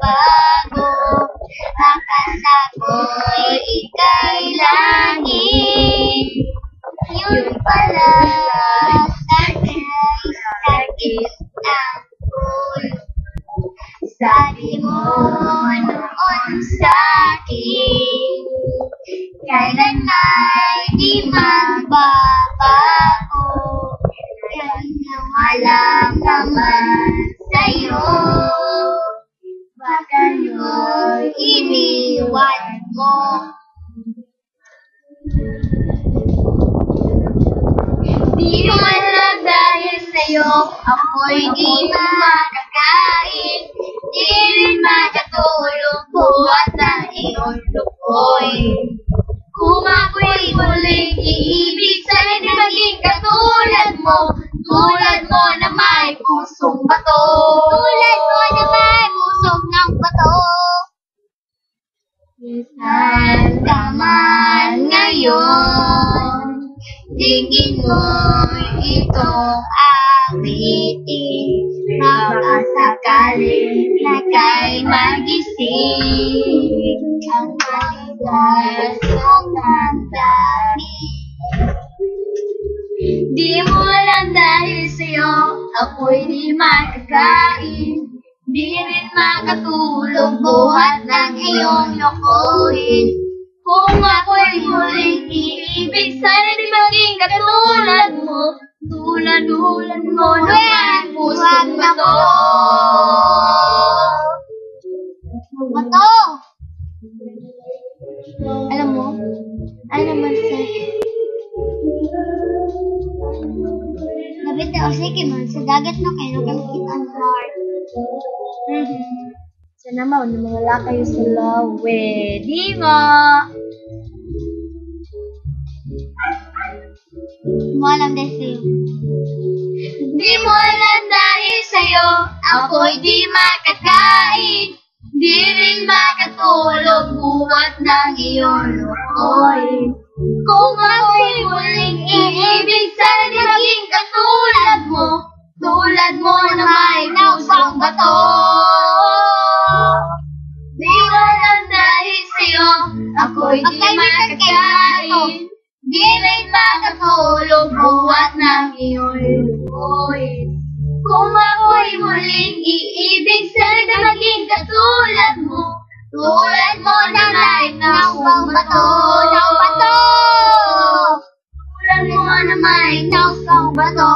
magbabago. Akala ko'y ika'y langit, yun pala sana'y sakit ng ulo. Sabi mo noon sa'kin, kailan ay di magbabago. Kaya walang naman sa'yo, baka yun iniwan mo. Di mo alam dahil sa'yo, ako'y di makakain. Di rin makatulog buhat ng iyong lukoy. Kung ako'y muling iibig, sana'y di maging katulad mo. Tulad mo na may pusong bato. Tulad mo na may pusong ng bato. Naramdaman ngayon, tingin mo itong awitin. Baka sakali na kay magising ang maligas ng damdamin. Di mo alam dahil sa'yo, ako'y di makakain. Di rin makatulog buhat ng iyong lokohin. Kung ako'y muling iibig, sana di maging katulad mo. Tulad mo naman pusong bato. Bato! Alam mo, ano naman sa... Labit na o sige man, sa dagat na kayo nakakita ang heart. Sana naman, wala kayo sa lawe. Di nga! Di mo alam dahil sa'yo. Di mo alam dahil sa'yo, ako'y di makakain. Di rin makatulog buhat ng iyong lukoy. Kung ako'y muling iibig, sana di maging katulad mo. Tulad mo na may pusong bato. Di mo alam dahil sa'yo, ako'y di makakain. Di rin makatulog buhat ng iyong lukoy. Kung ako'y muling iibig, sana na maging katulad mo. Tulad mo na may pusong bato. Bato! Tulad mo na may pusong bato.